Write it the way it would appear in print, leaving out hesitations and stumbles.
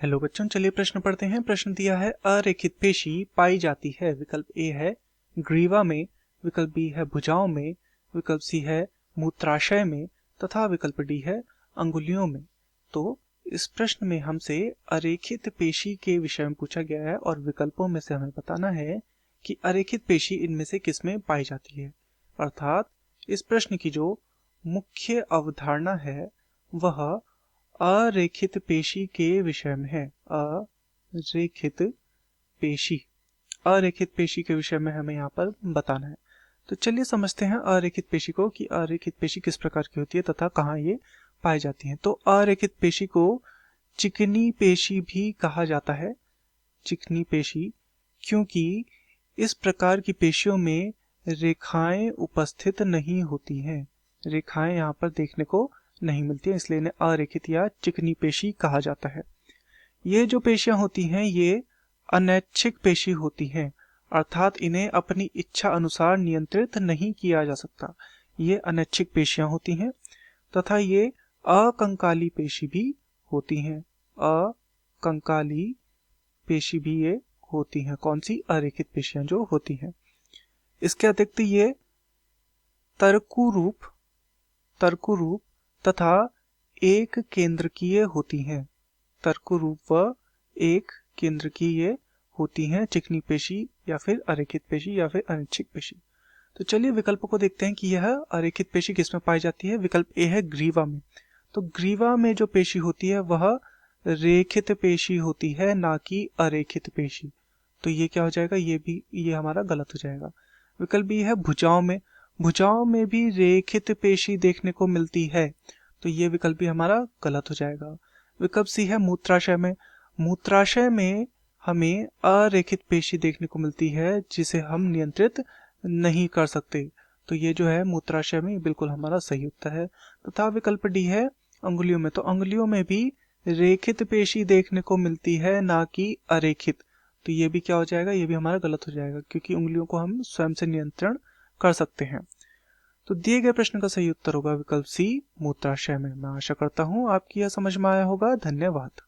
Hello बच्चों, चलिए प्रश्न पढ़ते हैं। प्रश्न दिया है अरेखित पेशी पाई जाती है। विकल्प ए है ग्रीवा में, विकल्प बी है भुजाओं में, विकल्प सी है मूत्राशय में तथा विकल्प डी है अंगुलियों में। तो इस प्रश्न में हमसे अरेखित पेशी के विषय में पूछा गया है और विकल्पों में से हमें बताना है कि अरेखित पेशी इनमें से किसमें पाई जाती है। अर्थात इस प्रश्न की जो मुख्य अवधारणा है वह अरेखित पेशी के विषय में है। अरेखित पेशी अरेखित पेशी के विषय में हमें यहाँ पर बताना है। तो चलिए समझते हैं अरेखित पेशी को कि अरेखित पेशी किस प्रकार की होती है तथा कहाँ ये पाई जाती है। तो अरेखित पेशी को चिकनी पेशी भी कहा जाता है। चिकनी पेशी क्योंकि इस प्रकार की पेशियों में रेखाएं उपस्थित नहीं होती हैं। रेखाएं यहाँ पर देखने को नहीं मिलती है, इसलिए इन्हें अरेखित या चिकनी पेशी कहा जाता है। ये जो पेशियां होती हैं ये अनैच्छिक पेशी होती हैं, अर्थात इन्हें अपनी इच्छा अनुसार नियंत्रित नहीं किया जा सकता। ये अनैच्छिक पेशियां होती हैं तथा ये अकंकाली पेशी भी होती हैं। अकंकाली पेशी भी ये होती हैं। कौन सी? अरेखित पेशियां जो होती हैं। इसके अतिरिक्त ये तर्कुरूप तथा एक केंद्रकीय होती हैं। तर्करूप व एक केंद्रकीय होती हैं चिकनी पेशी या फिर अरेखित पेशी या फिर अनैच्छिक पेशी। तो चलिए विकल्पों को देखते हैं कि यह अरेखित पेशी किसमें पाई जाती है। विकल्प ए है ग्रीवा में। तो ग्रीवा में जो पेशी होती है वह रेखित पेशी होती है, ना कि अरेखित पेशी। तो ये क्या हो जाएगा? ये हमारा गलत हो जाएगा। विकल्प बी है भुजाओं में। भुजाओं में भी रेखित पेशी देखने को मिलती है, तो ये विकल्प भी हमारा गलत हो जाएगा। विकल्प सी है मूत्राशय में। मूत्राशय में हमें अरेखित पेशी देखने को मिलती है जिसे हम नियंत्रित नहीं कर सकते, तो ये जो है मूत्राशय में बिल्कुल हमारा सही उत्तर है। तथा विकल्प डी है अंगुलियों में। तो अंगुलियों में भी रेखित पेशी देखने को मिलती है, ना कि अरेखित। तो ये भी क्या हो जाएगा? ये भी हमारा गलत हो जाएगा, क्योंकि उंगलियों को हम स्वयं से नियंत्रण कर सकते हैं। तो दिए गए प्रश्न का सही उत्तर होगा विकल्प सी मूत्राशय में। मैं आशा करता हूँ आपकी यह समझ में आया होगा। धन्यवाद।